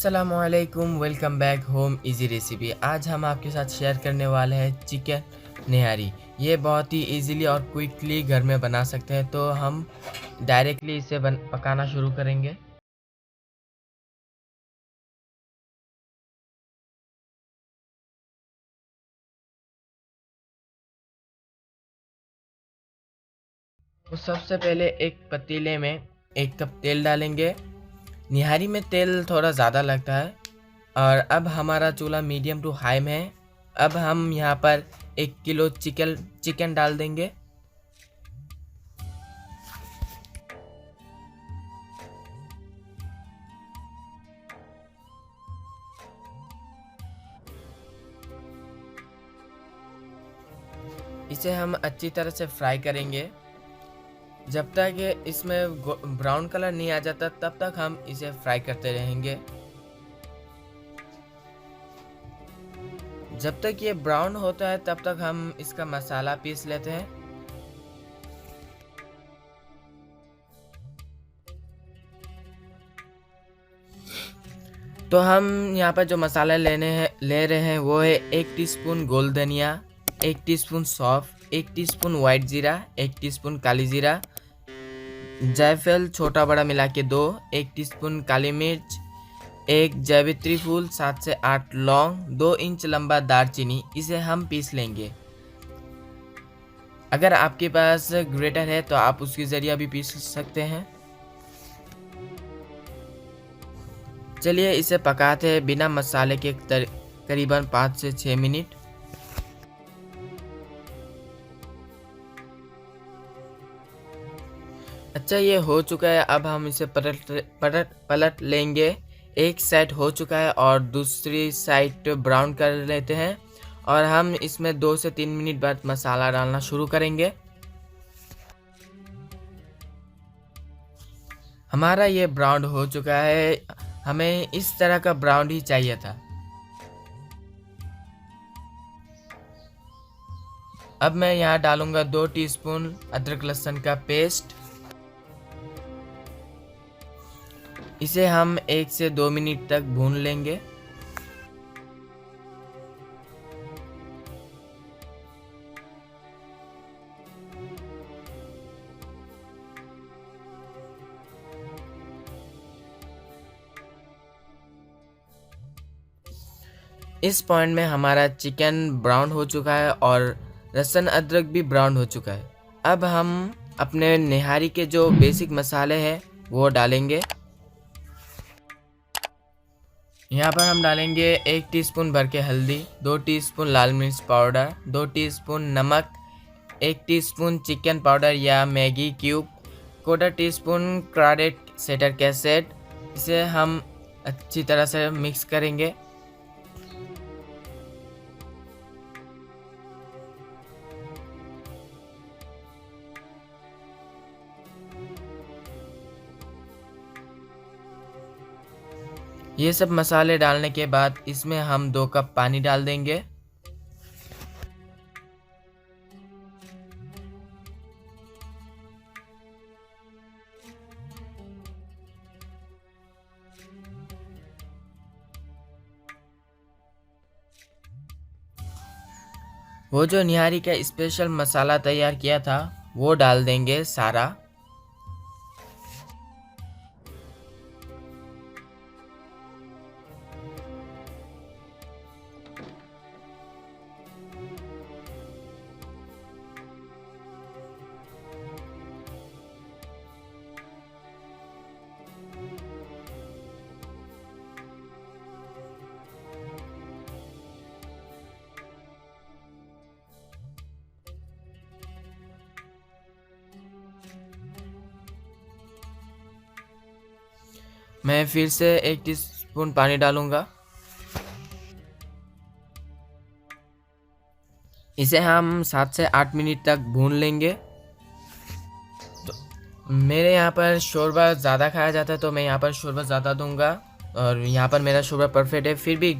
अस्सलामुअलैकुम, welcome back home easy recipe. आज हम आपके साथ शेयर करने वाले हैं चिकन निहारी। ये बहुत ही इजीली और क्विकली घर में बना सकते हैं, तो हम डायरेक्टली इसे पकाना शुरू करेंगे। तो सबसे पहले एक पतीले में 1 कप तेल डालेंगे। निहारी में तेल थोड़ा ज़्यादा लगता है। और अब हमारा चूल्हा मीडियम टू हाई में है। अब हम यहाँ पर 1 किलो चिकन डाल देंगे। इसे हम अच्छी तरह से फ्राई करेंगे। जब तक ये इसमें ब्राउन कलर नहीं आ जाता तब तक हम इसे फ्राई करते रहेंगे। जब तक ये ब्राउन होता है तब तक हम इसका मसाला पीस लेते हैं। तो हम यहाँ पर जो मसाला ले रहे हैं वो है 1 टीस्पून गोल धनिया, 1 टीस्पून सौंफ, 1 टीस्पून वाइट जीरा, 1 टीस्पून काली जीरा, जायफल छोटा बड़ा मिला के 2, 1 टीस्पून काली मिर्च, 1 जावित्री फूल, 7 से 8 लौंग, 2 इंच लंबा दालचीनी। इसे हम पीस लेंगे। अगर आपके पास ग्रेटर है तो आप उसके जरिए भी पीस सकते हैं। चलिए इसे पकाते हैं बिना मसाले के करीबन 5 से 6 मिनट। अच्छा, ये हो चुका है। अब हम इसे पलट लेंगे। एक साइड हो चुका है और दूसरी साइड ब्राउन कर लेते हैं। और हम इसमें 2 से 3 मिनट बाद मसाला डालना शुरू करेंगे। हमारा ये ब्राउन हो चुका है। हमें इस तरह का ब्राउन ही चाहिए था। अब मैं यहाँ डालूंगा 2 टीस्पून अदरक लहसुन का पेस्ट। इसे हम 1 से 2 मिनट तक भून लेंगे। इस पॉइंट में हमारा चिकन ब्राउन हो चुका है और लहसुन अदरक भी ब्राउन हो चुका है। अब हम अपने निहारी के जो बेसिक मसाले हैं वो डालेंगे। यहाँ पर हम डालेंगे 1 टीस्पून भर के हल्दी, 2 टीस्पून लाल मिर्च पाउडर, 2 टीस्पून नमक, 1 टीस्पून चिकन पाउडर या Maggi cube, 1/4 teaspoon crowded citric acid. इसे हम अच्छी तरह से मिक्स करेंगे। ये सब मसाले डालने के बाद इसमें हम 2 कप पानी डाल देंगे। वो जो निहारी का स्पेशल मसाला तैयार किया था वो डाल देंगे सारा। मैं फिर से 1 टीस्पून पानी डालूंगा। इसे हम 7 से 8 मिनट तक भून लेंगे। तो मेरे यहाँ पर शोरबा ज़्यादा खाया जाता है तो मैं यहाँ पर शोरबा ज़्यादा दूंगा। और यहाँ पर मेरा शोरबा परफेक्ट है। फिर भी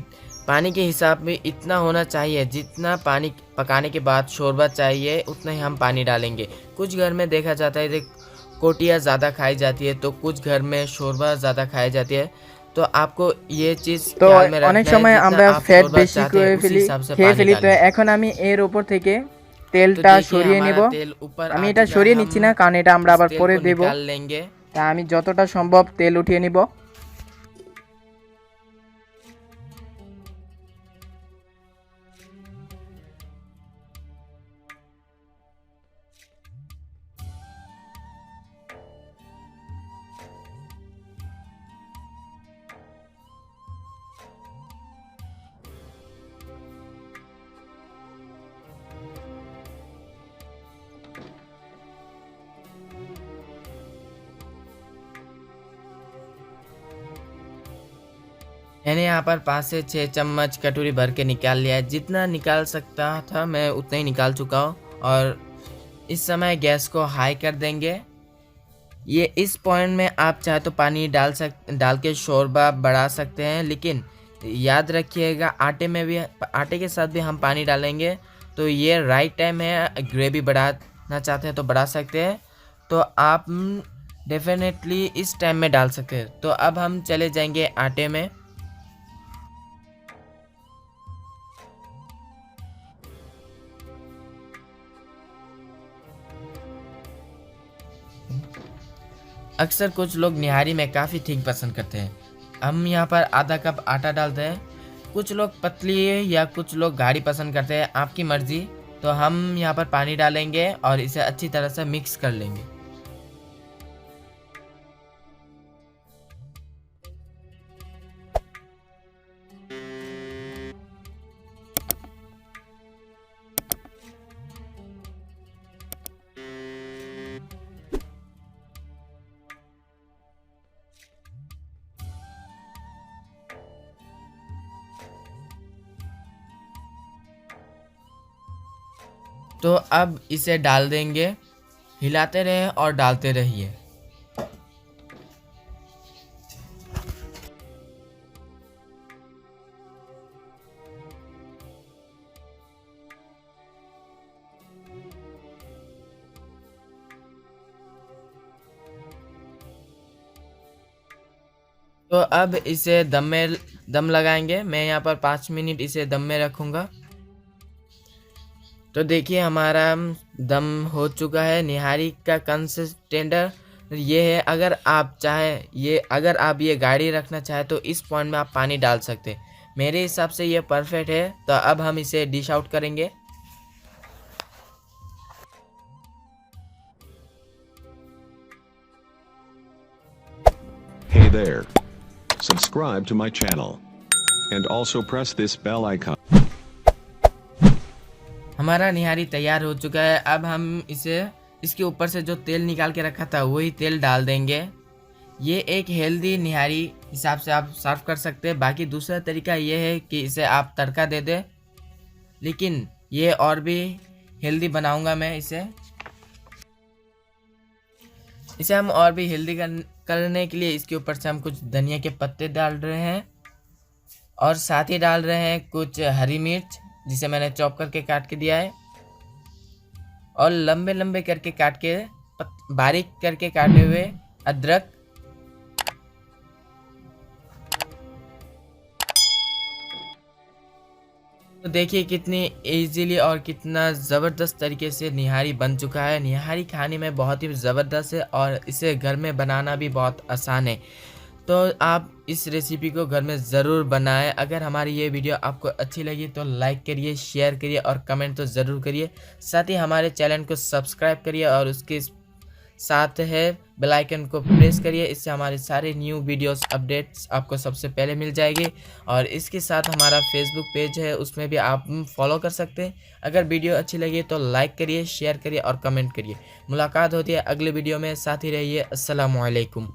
पानी के हिसाब में इतना होना चाहिए, जितना पानी पकाने के बाद शोरबा चाहिए उतना ही हम पानी डालेंगे। कुछ घर में देखा जाता है कोटियाँ ज़्यादा खाई जाती है तो कुछ घर में शोरबा ज़्यादा खाई जाती है। तो आपको ये चीज़ তো ख्याल में অনেক रखना है, সময় जितना আমরা आप ফ্যাট शोरबा বেশি चाहते हैं করে उसी ফেলি, हिसाब से খেয়ে पानी ফেলি। তো डालें। এখন আমি এর উপর থেকে तो তেলটা देखिए সরিয়ে हमारा নেব। तेल ऊपर আমি आ এটা चुका है, সরিয়ে हम নিচ্ছি না, কারণ এটা আমরা इस আবার तेल পরে को দেব। निकाल लेंगे। তা আমি যতটা সম্ভব তেল উঠিয়ে নিব। मैंने यहाँ पर 5 से 6 चम्मच कटोरी भर के निकाल लिया है। जितना निकाल सकता था मैं उतना ही निकाल चुका हूँ। और इस समय गैस को हाई कर देंगे। ये इस पॉइंट में आप चाहे तो पानी डाल के शोरबा बढ़ा सकते हैं, लेकिन याद रखिएगा आटे के साथ भी हम पानी डालेंगे। तो ये राइट टाइम है, ग्रेवी बढ़ाना चाहते हैं तो बढ़ा सकते हैं, तो आप डेफिनेटली इस टाइम में डाल सकते हैं। तो अब हम चले जाएंगे आटे में। अक्सर कुछ लोग निहारी में काफ़ी थिक पसंद करते हैं। हम यहाँ पर आधा कप आटा डालते हैं। कुछ लोग पतली या कुछ लोग गाढ़ी पसंद करते हैं, आपकी मर्ज़ी। तो हम यहाँ पर पानी डालेंगे और इसे अच्छी तरह से मिक्स कर लेंगे। तो अब इसे डाल देंगे, हिलाते रहें और डालते रहिए। तो अब इसे दम लगाएंगे। मैं यहाँ पर 5 मिनट इसे दम में रखूँगा। तो देखिए हमारा दम हो चुका है। निहारी का कंसिस्टेंट ये है। अगर आप ये गाढ़ी रखना चाहे तो इस पॉइंट में आप पानी डाल सकते हैं। मेरे हिसाब से ये परफेक्ट है। तो अब हम इसे डिश आउट करेंगे। Hey there. Subscribe to my channel. And also press this bell icon. हमारा निहारी तैयार हो चुका है। अब हम इसके ऊपर से जो तेल निकाल के रखा था वही तेल डाल देंगे। ये एक हेल्दी निहारी हिसाब से आप सर्व कर सकते हैं। बाकी दूसरा तरीका ये है कि इसे आप तड़का दे दें, लेकिन ये और भी हेल्दी बनाऊंगा मैं इसे हम और भी हेल्दी करने के लिए इसके ऊपर से हम कुछ धनिया के पत्ते डाल रहे हैं और साथ ही डाल रहे हैं कुछ हरी मिर्च, जिसे मैंने चॉप करके काट के दिया है, और लंबे लंबे करके बारीक करके काटे हुए अदरक। तो देखिए कितनी इजीली और कितना ज़बरदस्त तरीके से निहारी बन चुका है। निहारी खाने में बहुत ही ज़बरदस्त है और इसे घर में बनाना भी बहुत आसान है। तो आप इस रेसिपी को घर में ज़रूर बनाएं। अगर हमारी ये वीडियो आपको अच्छी लगी तो लाइक करिए, शेयर करिए और कमेंट तो ज़रूर करिए। साथ ही हमारे चैनल को सब्सक्राइब करिए और उसके साथ है बेल आइकन को प्रेस करिए। इससे हमारे सारे न्यू वीडियोस अपडेट्स आपको सबसे पहले मिल जाएगी। और इसके साथ हमारा फेसबुक पेज है, उसमें भी आप फॉलो कर सकते हैं। अगर वीडियो अच्छी लगी तो लाइक करिए, शेयर करिए और कमेंट करिए। मुलाकात होती है अगले वीडियो में। साथ ही रहिए। अस्सलामु अलैकुम।